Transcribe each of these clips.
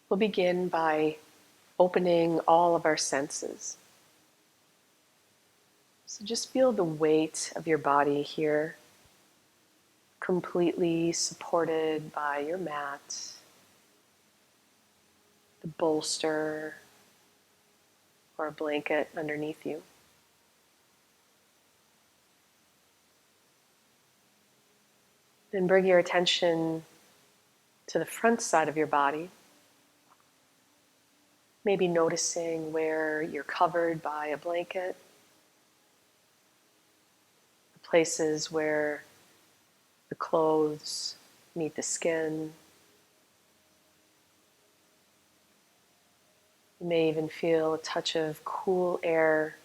We'll begin by opening all of our senses. So just feel the weight of your body here, completely supported by your mat, the bolster, or a blanket underneath you. Then bring your attention to the front side of your body, maybe noticing where you're covered by a blanket, the places where the clothes meet the skin. You may even feel a touch of cool air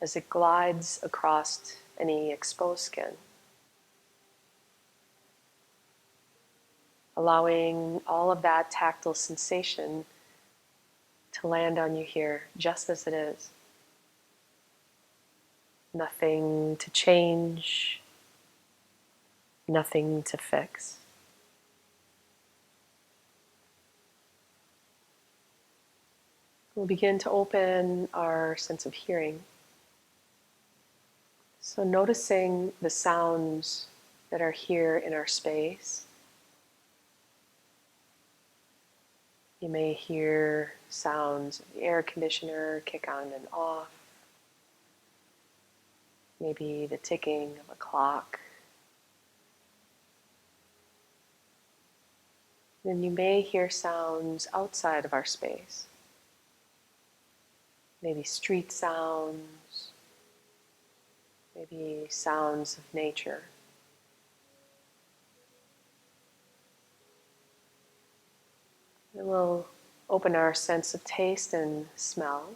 as it glides across any exposed skin. Allowing all of that tactile sensation to land on you here just as it is. Nothing to change, nothing to fix. We'll begin to open our sense of hearing. So noticing the sounds that are here in our space. You may hear sounds of the air conditioner kick on and off. Maybe the ticking of a clock. Then you may hear sounds outside of our space. Maybe street sounds, maybe sounds of nature. And we'll open our sense of taste and smell,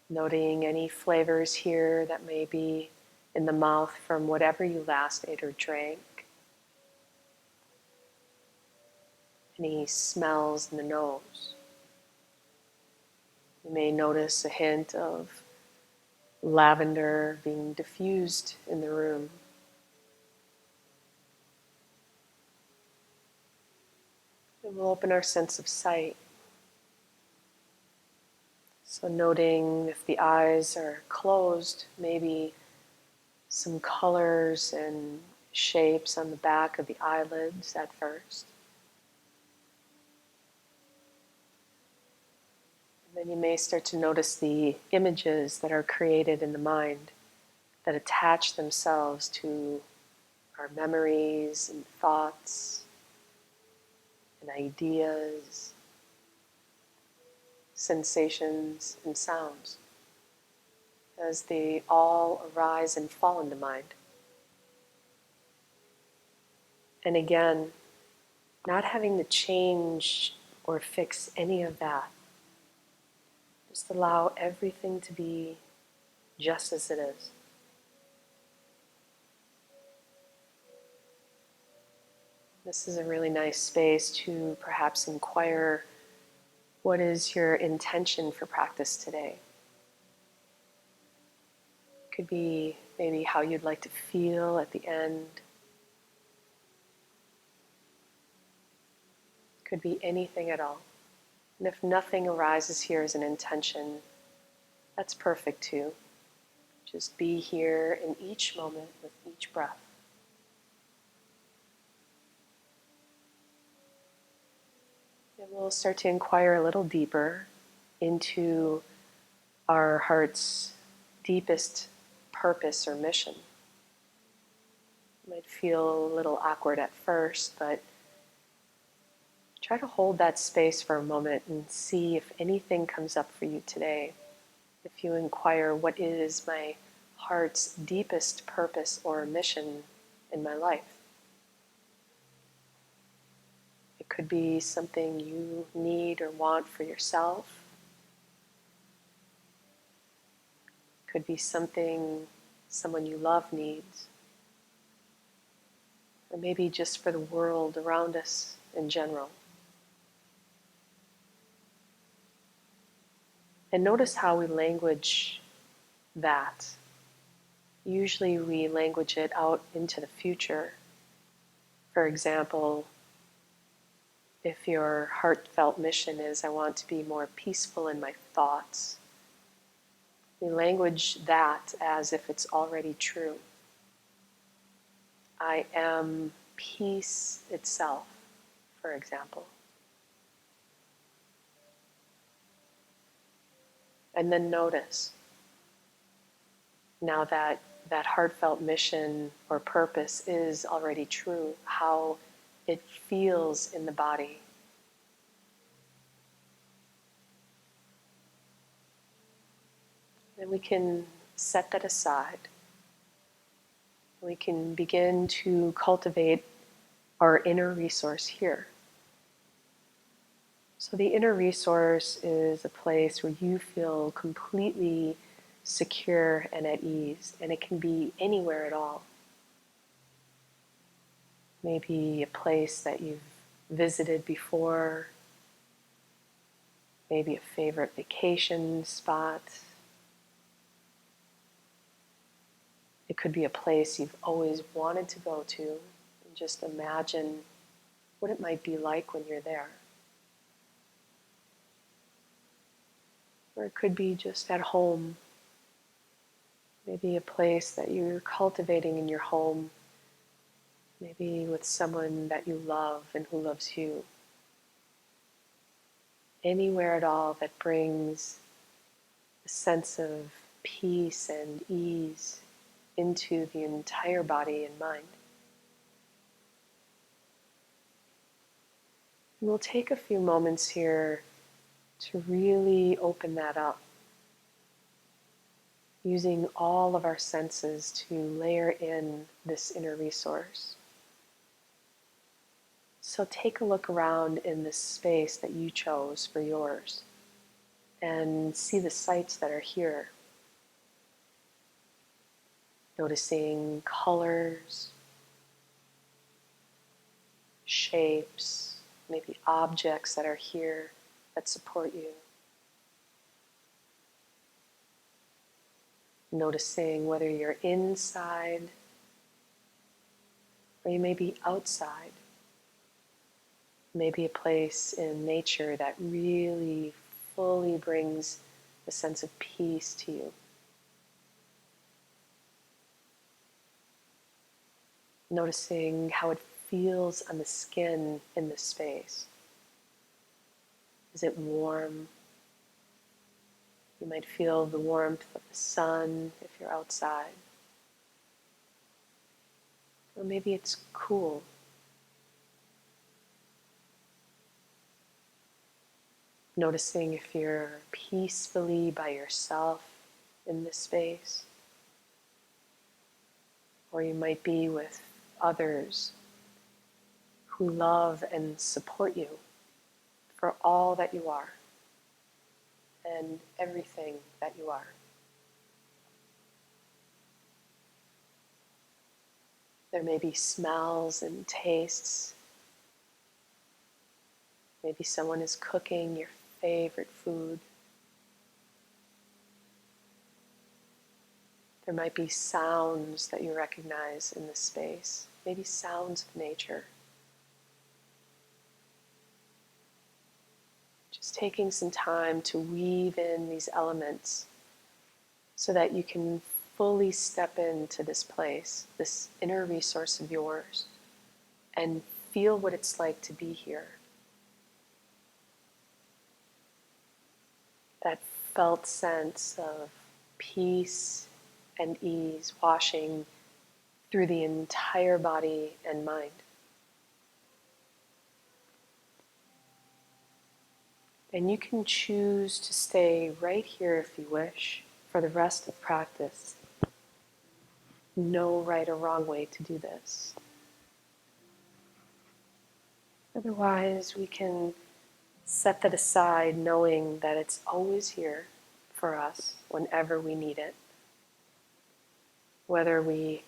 noting any flavors here that may be in the mouth from whatever you last ate or drank. Any smells in the nose. You may notice a hint of lavender being diffused in the room. And we'll open our sense of sight. So noting if the eyes are closed, maybe some colors and shapes on the back of the eyelids at first. And then you may start to notice the images that are created in the mind that attach themselves to our memories and thoughts and ideas, sensations and sounds, as they all arise and fall into mind. And again, not having to change or fix any of that. Just allow everything to be just as it is. This is a really nice space to perhaps inquire, what is your intention for practice today? Could be maybe how you'd like to feel at the end. Could be anything at all. And if nothing arises here as an intention, that's perfect too. Just be here in each moment with each breath. And we'll start to inquire a little deeper into our heart's deepest purpose or mission. It might feel a little awkward at first, but try to hold that space for a moment and see if anything comes up for you today. If you inquire, what is my heart's deepest purpose or mission in my life? It could be something you need or want for yourself. It could be something someone you love needs. Or maybe just for the world around us in general. And notice how we language that. Usually we language it out into the future. For example, If your heartfelt mission is, I want to be more peaceful in my thoughts, we language that as if it's already true. I am peace itself, for example. And then notice, now that that heartfelt mission or purpose is already true, how it feels in the body. And we can set that aside. We can begin to cultivate our inner resource here. So the inner resource is a place where you feel completely secure and at ease, and it can be anywhere at all. Maybe a place that you've visited before, maybe a favorite vacation spot. It could be a place you've always wanted to go to, and just imagine what it might be like when you're there. Or it could be just at home, maybe a place that you're cultivating in your home, maybe with someone that you love and who loves you. Anywhere at all that brings a sense of peace and ease into the entire body and mind. And we'll take a few moments here to really open that up, using all of our senses to layer in this inner resource. So take a look around in this space that you chose for yours and see the sights that are here. Noticing colors, shapes, maybe objects that are here that support you. Noticing whether you're inside or you may be outside. Maybe a place in nature that really fully brings a sense of peace to you. Noticing how it feels on the skin in this space. Is it warm? You might feel the warmth of the sun if you're outside. Or maybe it's cool. Noticing if you're peacefully by yourself in this space. Or you might be with others who love and support you for all that you are and everything that you are. There may be smells and tastes. Maybe someone is cooking your favorite food. There might be sounds that you recognize in this space, maybe sounds of nature. Just taking some time to weave in these elements so that you can fully step into this place, this inner resource of yours, and feel what it's like to be here. That felt sense of peace and ease washing through the entire body and mind. And you can choose to stay right here if you wish for the rest of practice. No right or wrong way to do this. Otherwise, we can set that aside knowing that it's always here for us whenever we need it. Whether we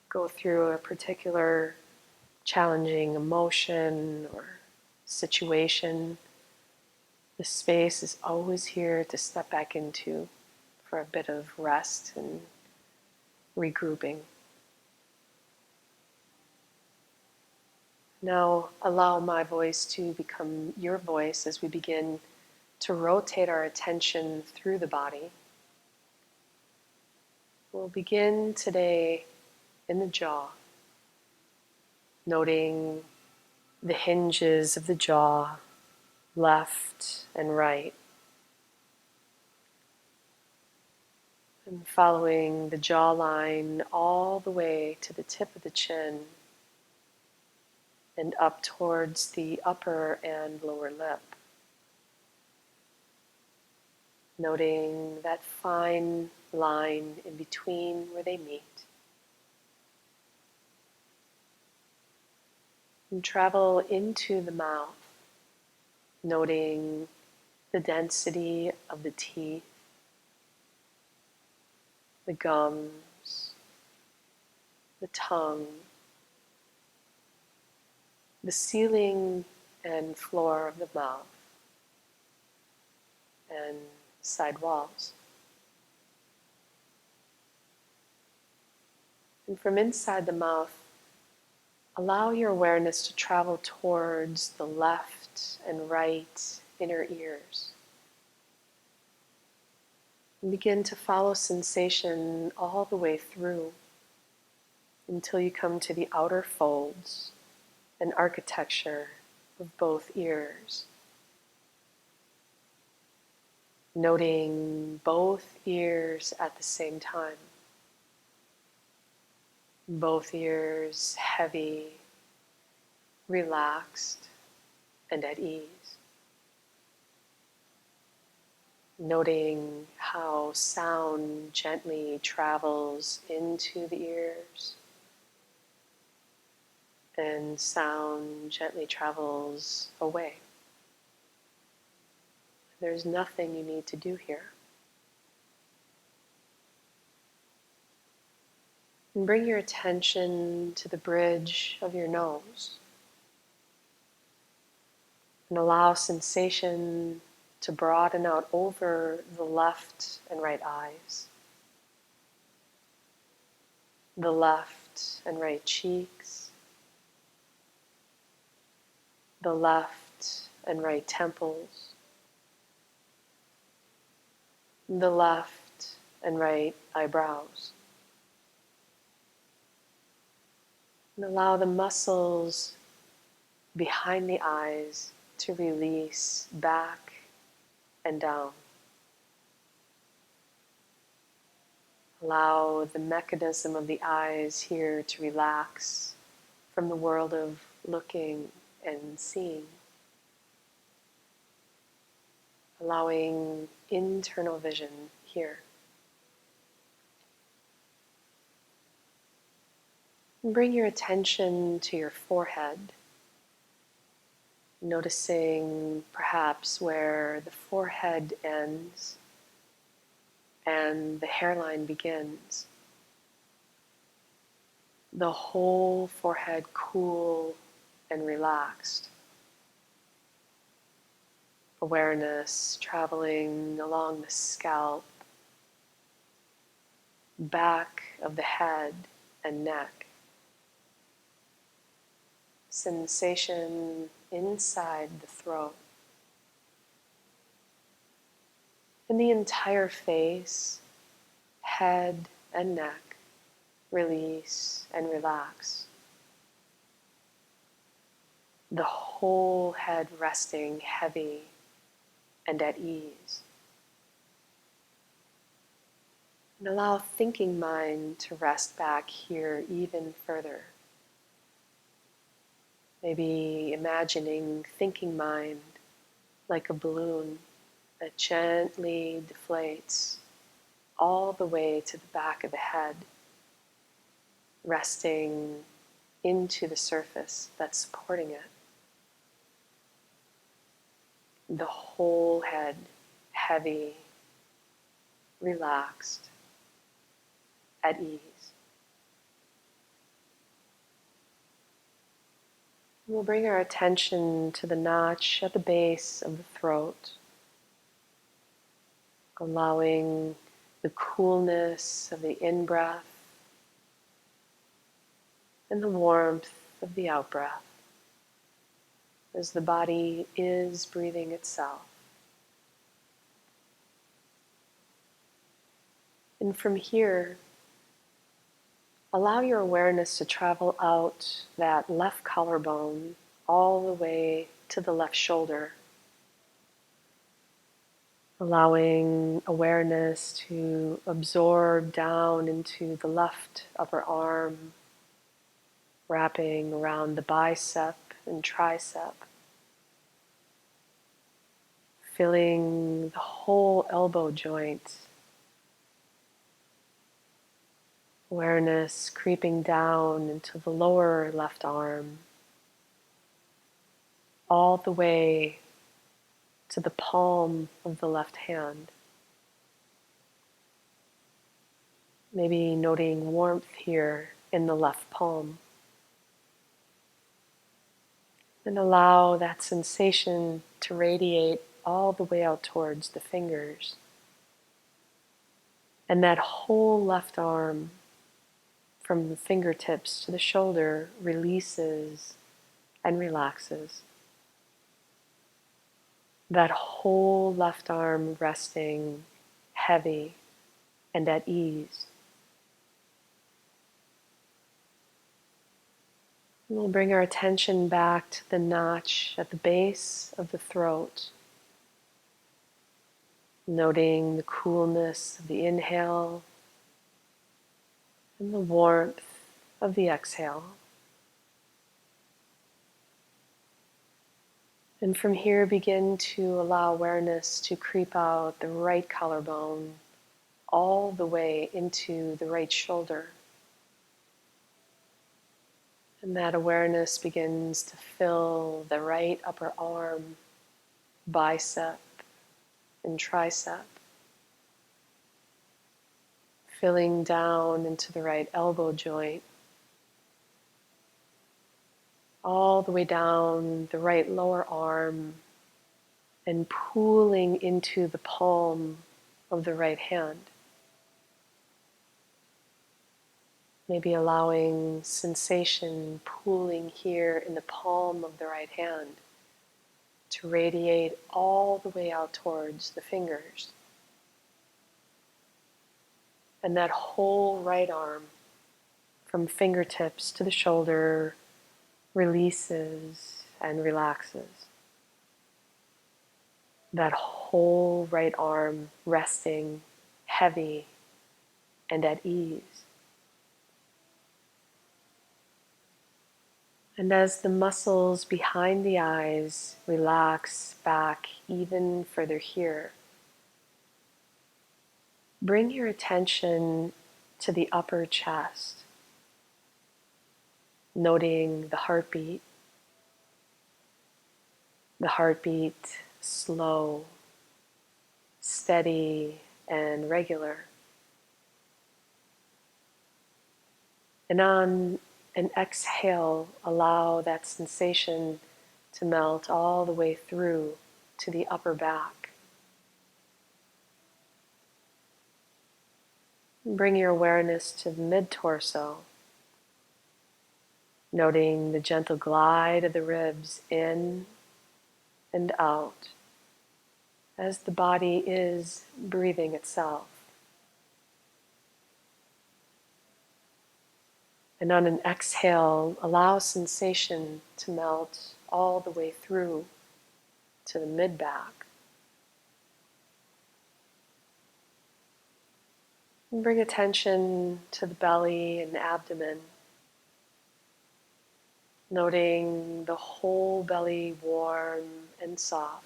go through a particular challenging emotion or situation, the space is always here to step back into for a bit of rest and regrouping. Now allow my voice to become your voice as we begin to rotate our attention through the body. We'll begin today in the jaw, noting the hinges of the jaw, left and right, and following the jawline all the way to the tip of the chin and up towards the upper and lower lip. Noting that fine line in between where they meet. And travel into the mouth, noting the density of the teeth, the gums, the tongue, the ceiling and floor of the mouth, and side walls. And from inside the mouth, allow your awareness to travel towards the left and right inner ears. And begin to follow sensation all the way through until you come to the outer folds and architecture of both ears. Noting both ears at the same time. Both ears heavy, relaxed, and at ease. Noting how sound gently travels into the ears and sound gently travels away. There's nothing you need to do here. And bring your attention to the bridge of your nose and allow sensation to broaden out over the left and right eyes, the left and right cheeks, the left and right temples, the left and right eyebrows. And allow the muscles behind the eyes to release back and down. Allow the mechanism of the eyes here to relax from the world of looking and seeing. Allowing internal vision here. And bring your attention to your forehead, noticing perhaps where the forehead ends and the hairline begins. The whole forehead cool and relaxed. Awareness traveling along the scalp, back of the head and neck. Sensation inside the throat. And the entire face, head and neck, release and relax. The whole head resting heavy and at ease. And allow thinking mind to rest back here even further. Maybe imagining thinking mind like a balloon that gently deflates all the way to the back of the head, resting into the surface that's supporting it. The whole head heavy, relaxed, at ease. We'll bring our attention to the notch at the base of the throat, allowing the coolness of the in-breath and the warmth of the out-breath. as the body is breathing itself. And from here, allow your awareness to travel out that left collarbone all the way to the left shoulder, allowing awareness to absorb down into the left upper arm, wrapping around the bicep and tricep, filling the whole elbow joint. Awareness creeping down into the lower left arm, all the way to the palm of the left hand. Maybe noting warmth here in the left palm. And allow that sensation to radiate all the way out towards the fingers. And that whole left arm, from the fingertips to the shoulder, releases and relaxes. That whole left arm resting heavy and at ease. We'll bring our attention back to the notch at the base of the throat, noting the coolness of the inhale and the warmth of the exhale. And from here, begin to allow awareness to creep out the right collarbone all the way into the right shoulder. And that awareness begins to fill the right upper arm, bicep, and tricep, filling down into the right elbow joint, all the way down the right lower arm, and pooling into the palm of the right hand. Maybe allowing sensation pooling here in the palm of the right hand to radiate all the way out towards the fingers. And that whole right arm, from fingertips to the shoulder, releases and relaxes. That whole right arm resting heavy and at ease. And as the muscles behind the eyes relax back even further here, bring your attention to the upper chest, noting the heartbeat slow, steady, and regular. And on an exhale, allow that sensation to melt all the way through to the upper back. Bring your awareness to the mid-torso, noting the gentle glide of the ribs in and out as the body is breathing itself. And on an exhale, allow sensation to melt all the way through to the mid-back. And bring attention to the belly and abdomen, noting the whole belly warm and soft.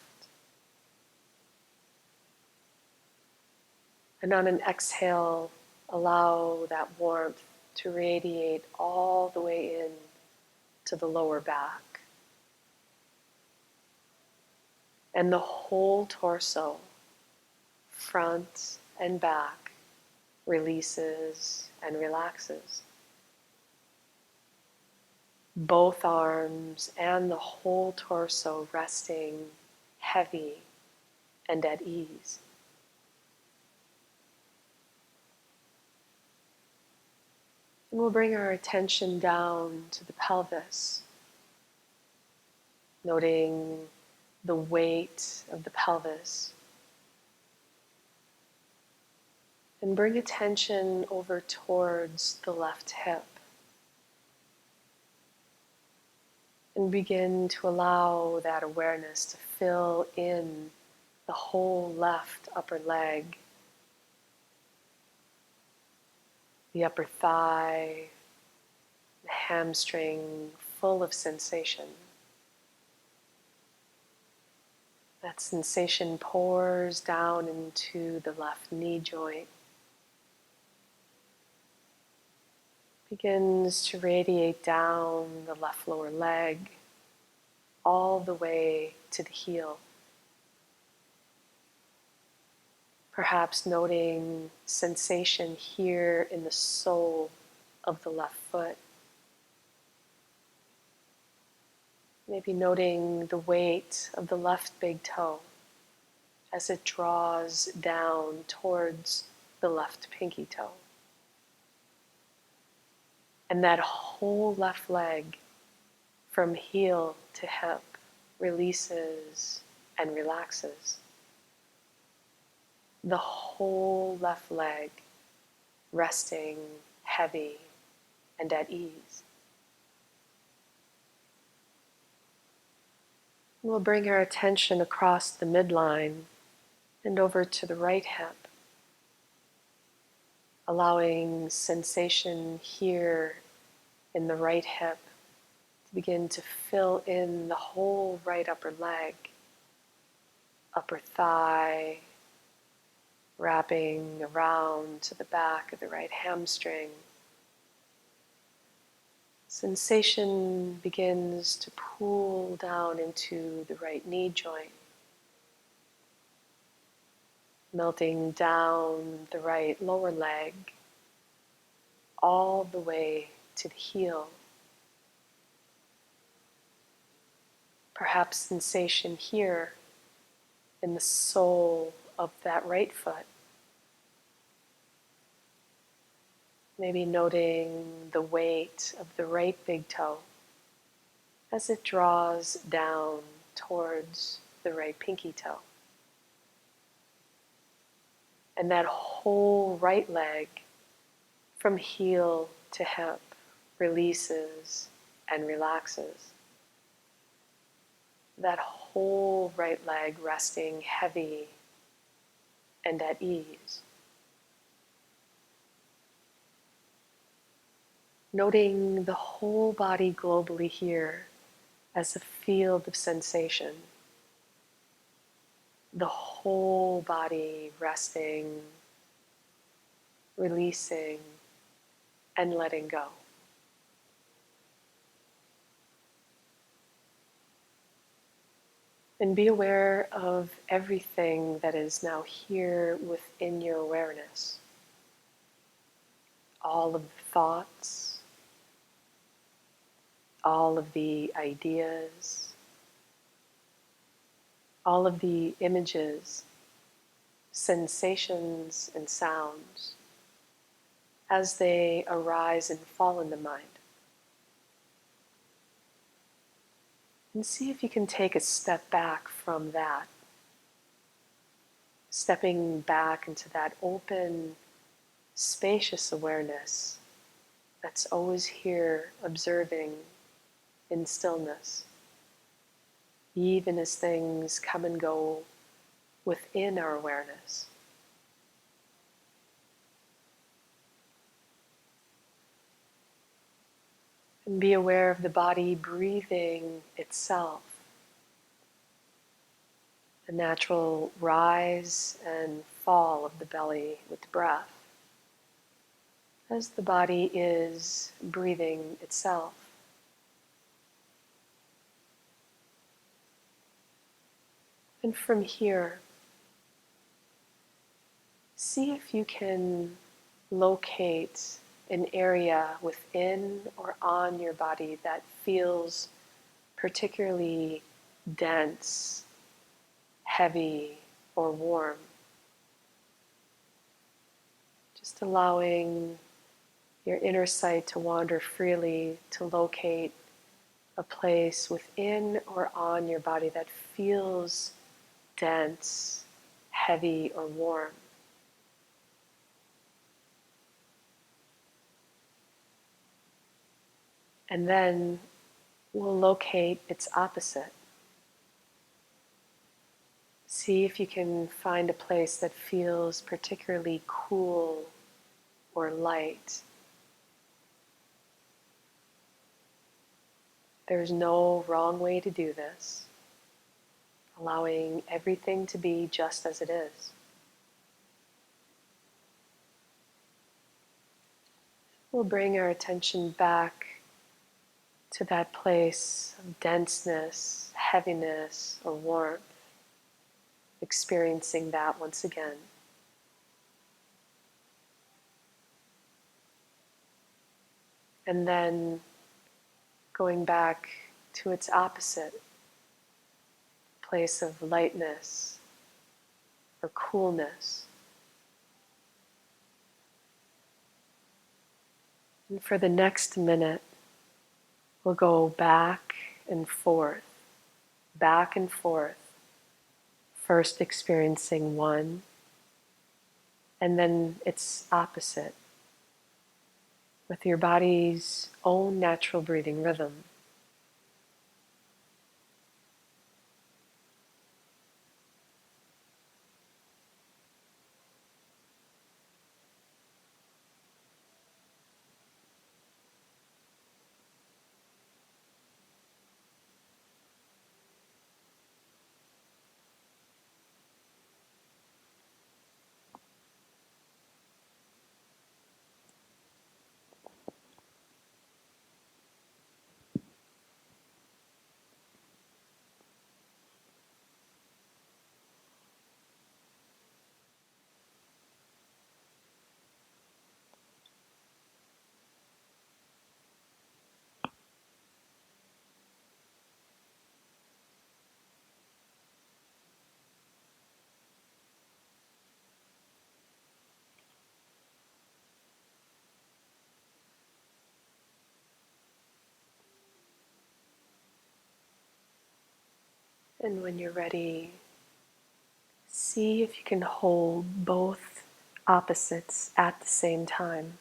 And on an exhale, allow that warmth to radiate all the way in to the lower back. And the whole torso, front and back, releases and relaxes. Both arms and the whole torso resting heavy and at ease. And we'll bring our attention down to the pelvis, noting the weight of the pelvis. And bring attention over towards the left hip. And begin to allow that awareness to fill in the whole left upper leg, the upper thigh, the hamstring, full of sensation. That sensation pours down into the left knee joint, begins to radiate down the left lower leg, all the way to the heel. Perhaps noting sensation here in the sole of the left foot. Maybe noting the weight of the left big toe as it draws down towards the left pinky toe. And that whole left leg from heel to hip releases and relaxes. The whole left leg resting heavy and at ease. We'll bring our attention across the midline and over to the right hip, allowing sensation here in the right hip to begin to fill in the whole right upper leg, upper thigh, wrapping around to the back of the right hamstring. Sensation begins to pool down into the right knee joint, melting down the right lower leg, all the way to the heel. Perhaps sensation here in the sole of that right foot. Maybe noting the weight of the right big toe as it draws down towards the right pinky toe. And that whole right leg from heel to hip releases and relaxes. That whole right leg resting heavy and at ease. Noting the whole body globally here as a field of sensation. The whole body resting, releasing, and letting go. And be aware of everything that is now here within your awareness. All of the thoughts, all of the ideas, all of the images, sensations, and sounds as they arise and fall in the mind. And see if you can take a step back from that, stepping back into that open, spacious awareness that's always here observing in stillness, even as things come and go within our awareness. And be aware of the body breathing itself, the natural rise and fall of the belly with the breath, as the body is breathing itself. And from here, see if you can locate an area within or on your body that feels particularly dense, heavy, or warm. Just allowing your inner sight to wander freely to locate a place within or on your body that feels dense, heavy, or warm. And then we'll locate its opposite. See if you can find a place that feels particularly cool or light. There's no wrong way to do this, allowing everything to be just as it is. We'll bring our attention back to that place of denseness, heaviness, or warmth, experiencing that once again. And then going back to its opposite, place of lightness or coolness. And for the next minute, we'll go back and forth, back and forth, first experiencing one, and then its opposite, with your body's own natural breathing rhythm. And when you're ready, see if you can hold both opposites at the same time,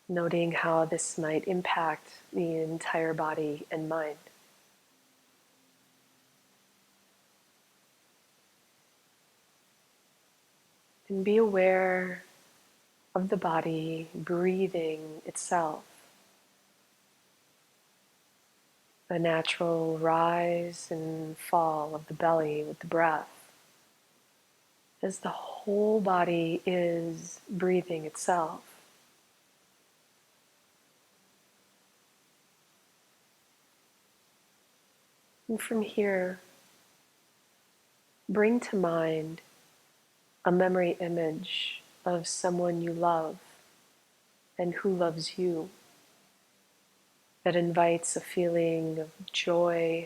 noting how this might impact the entire body and mind. And be aware of the body breathing itself, the natural rise and fall of the belly with the breath, as the whole body is breathing itself. And from here, bring to mind a memory image of someone you love and who loves you, that invites a feeling of joy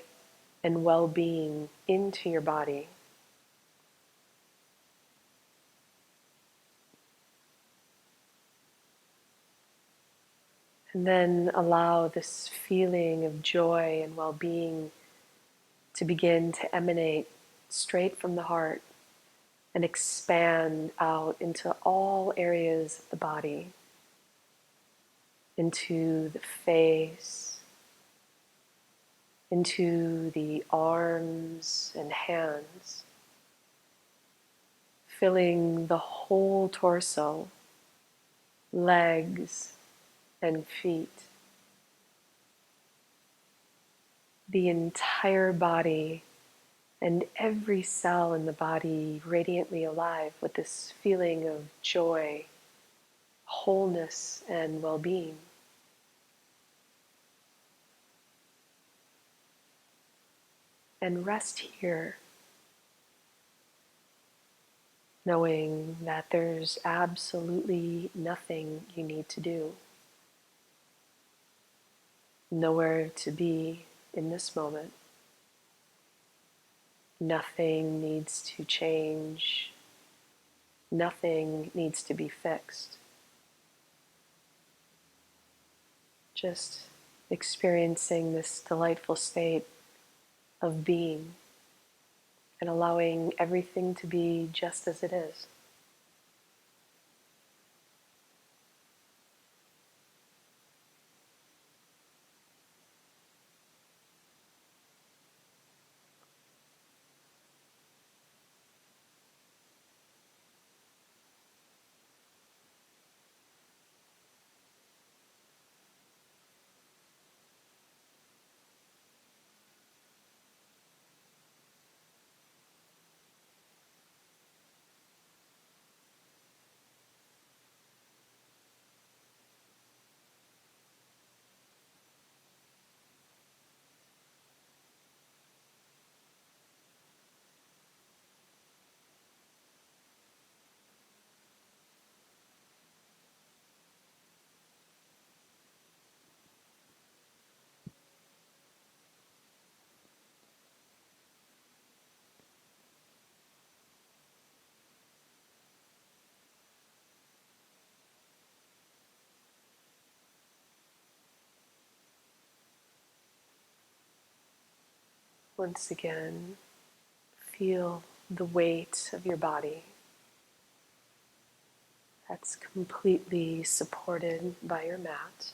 and well-being into your body. And then allow this feeling of joy and well-being to begin to emanate straight from the heart and expand out into all areas of the body, into the face, into the arms and hands, filling the whole torso, legs and feet, the entire body, and every cell in the body radiantly alive with this feeling of joy, wholeness, and well-being. And rest here, knowing that there's absolutely nothing you need to do, nowhere to be in this moment. Nothing needs to change. Nothing needs to be fixed. Just experiencing this delightful state of being and allowing everything to be just as it is. Once again, feel the weight of your body that's completely supported by your mat,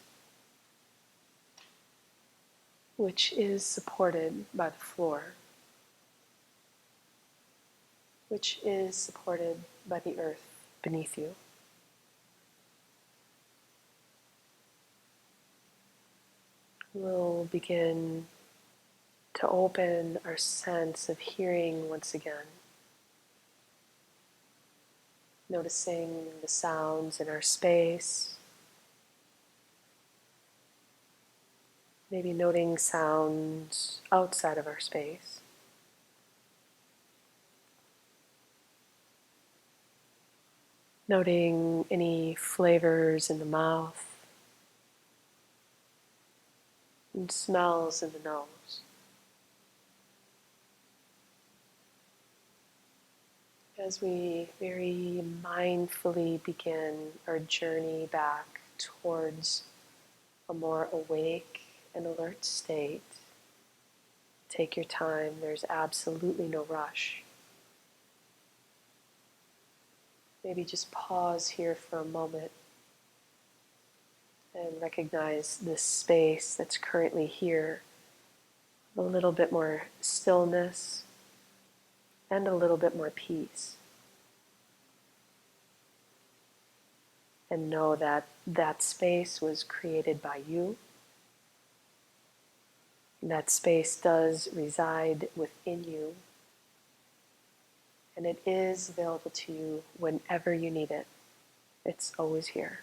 which is supported by the floor, which is supported by the earth beneath you. We'll begin to open our sense of hearing once again, noticing the sounds in our space, maybe noting sounds outside of our space. Noting any flavors in the mouth and smells in the nose. As we very mindfully begin our journey back towards a more awake and alert state, take your time, there's absolutely no rush. Maybe just pause here for a moment and recognize this space that's currently here, a little bit more stillness and a little bit more peace. And know that that space was created by you. That space does reside within you. And it is available to you whenever you need it. It's always here.